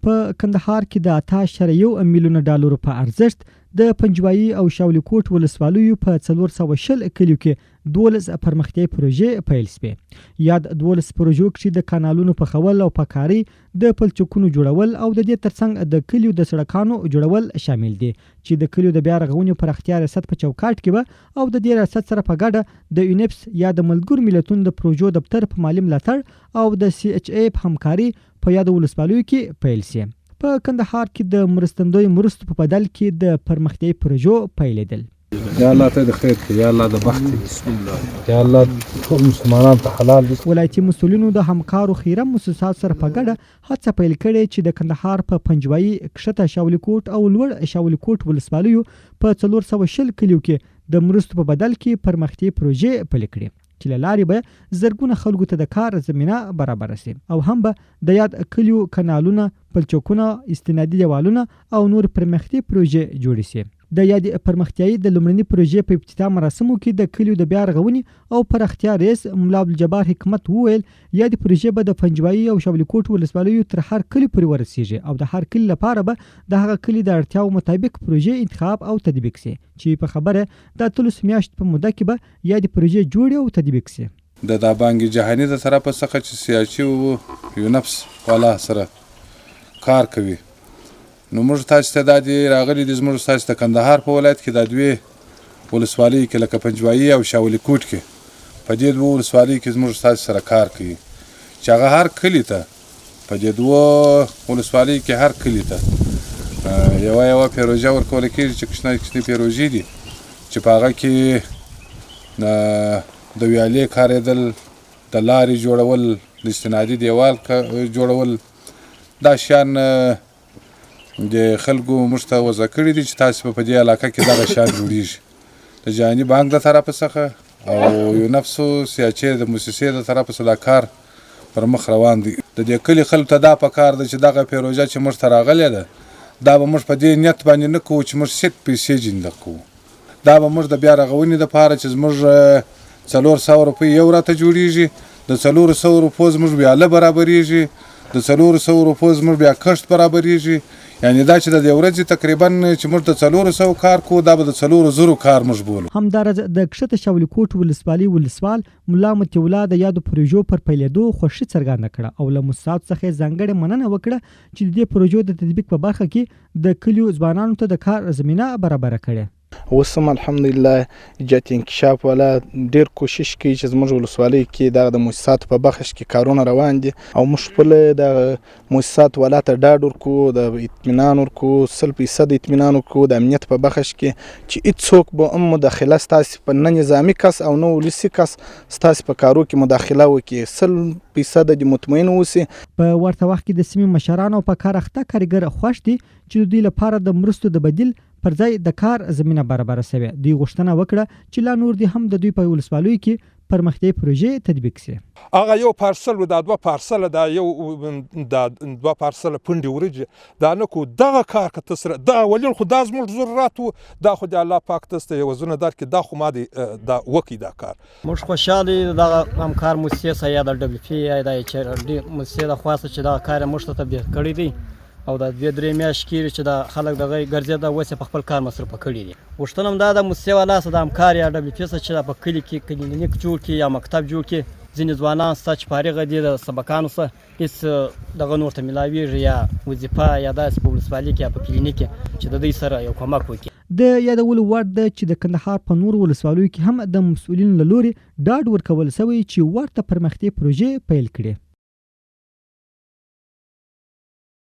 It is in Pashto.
په کندهار کې د 8.1 میلیونه ډالرو په ارزښت د پنجوایي او شاولی کوټ ولسوالیو په 420 کلیو کې 12 پرمختیایي پروژې پیل شوې. یاد 12 پروژو کې د کانالونو پخول او پکاري، د پلچکونو جوړول او د دې ترڅنګ د کلیو د سړکانو جوړول شامل دي چې د کلیو د بیا رغونې پراختیا ریاست په چوکاټ کې به او د دې ریاست سره په ګډه د یونیپس یا د ملګرو ملتونو د پروژو دفتر په مالي ملاتړ او د CHA په همکاري په یاد ولسوالیو کې پیل شي. په کندهار کې د مرستندوی مرستو په بدل کې د پرمختیایي پروژو پیلېدل. یا الله ته د خیر کې، یا الله د بخت، بسم الله، یا الله ټول مسلمانان ته حلال دي. ولایتي مسؤلینو د همکارو خیره مؤسسات سره په ګډه هڅه پیل کړې چې د کندهار په پنجوایي، کښته شاولی کوټ او لوړ شاولی کوټ ولسوالیو په 420 کلیو کې د مرستو په بدل کې پرمختیایي پروژې پیل کړي چې له لارې به زرګونه خلکو ته د کار زمینه برابره شي او هم به د یاد کلیو کانالونه، پلچکونه، استنادي دیوالونه او نور پرمختیایي پروژې جوړې شي. د یاد پرمختیایي د لومړني پروژې په افتتاح مراسمو کې د کلیو د بیا رغونې او پراختیا رئیس ملا عبدالجبار حکمت وویل یاد پروژې به د پنجوایي او شاولی کوټ ولسوالیو تر هر کلي پورې ورسیږي او د هر کلي لپاره به د هغه کلي د اړتیاو مطابق پروژې انتخاب او تطبیق شي چې په خبره د 13 میاشتو په موده کې به یاد پروژې جوړې او تطبیق شي. د بانک جهاني د طرفه څخه چې سیاسي او یونپس والا سره کار کوي، نو موږ تاسو ته د دې راغلي د زموږ تاسو ته کندهار په ولایت کې د دوی ولسوالۍ کې لکه پنجوایي او شاولی کوټ کې په دې دوه ولسوالۍ کې زموږ تاسو سره کار کوي چې هغه هر کلي ته په دې دوه ولسوالۍ کې هر کلي ته یوه پروژه ورکول کېږي چې کوچنۍ پروژې دي چې په هغه کې د ویالې کارېدل، د لارې جوړول، د استنادي دیوال جوړول، دا شیان د خلکو موږ ته وضع کړي دي چې تاسو په دې علاقه کې دغه شیان جوړیږي. د جهاني بانک د طرفه څخه او یونپس CHA د موسسې د طرفه څخه دا کار پر مخ روان دی. د دې کلي خلکو ته دا پکار ده چې دغه پروژه چې موږ ته راغلې ده دا به موږ په دې نیت باندې نه کوو چې موږ صرف پیسې جنده کوو، دا به موږ د بیا رغونې دپاره چې زموږ 400 روپۍ یو راته جوړیږي، د 400 روپو زموږ ویاله برابریږي، د 400 روپو زموږ بیا کښت برابریږي. یعنی دا چې د ورځې تقریبا چې موږ د 400 کار کوو دا به د 400 کار موږ بولو. همدارز د کښته شاولی کوټ ولسوالۍ ولسوال ملا مطیع الله د یادو پروژو پر پیلېدو خوښي څرګنده کړه او له موسساتو څخه یې ځانګړې مننه وکړه چې د دې پروژو د تطبیق په برخه کې د کلیو ځوانانو ته د کار زمینه برابره کړې. اوس هم الحمدلله ایجاد انکشاف والا ډیر کوشش کوي چې زموږ ولسوالۍ کې د موسساتو په بخش کې کارونه روان دي او موږ خپل د موسسات والا ته ډاډ ورکوو، د اطمینان ورکوو، 100% اطمینان ورکوو د امنیت په بخش کې چې هیڅوک به هم مداخله ستاسې په نه نظامي کس او نه ولسي کس ستاسې په کارو کې مداخله وکړي، 100% د مطمئن اوسي. په ورته وخت کې د سیمې مشران او په کار اخته کارګر خوښ دي چې د دوی لپاره د مرستو د بدیل پر ځای د کار زمینه برابره شوې. دوی غوښتنه وکړه چې لا نور دي هم د دوی په ولسوالیو کې پرمختیایي پروژې تطبیق شي. هغه یو پارسل و دا 2 پارسله دا یو د 2 پارسله پنډې وریجې دا نه کو دغه کار که ته سره دا ولین خو دا زموږ ضرورت و دا خو د الله پاک تسته یو زونه درکې دا خو ما دی دا وکړي دا کار. موږ خوشحاله دغه همکار موسسې سره یا د WP یا د HRD موسسې د خواسته چې دا کار موږ ته تطبیق کړی دی او د 2-3 میاشتې کېږي چې د خلک دغه ګرځېده اوس یې په خپل کار مصروفه کړي دي. غوښتنه هم دا د موسسې والا سره د همکار یا WP سره چې په کلي کې کلینیک جوړ کړي یا مکتب جوړ کړي. ځینې ځوانان شته چې فارغه دي د سبقانو سره هېڅ دغه نور ته میلاویږي یا وظیفه یا داسې په ولسوالۍ کې یا په کلینیک کې چې د دوی سره یو کمک وکړي. د یادولو وړ ده چې د کندهار په نورو ولسوالیو کې هم د مسؤلینو له لوري ډاډ ورکول شوی چې ورته پرمختیایي پروژې پیل کړي.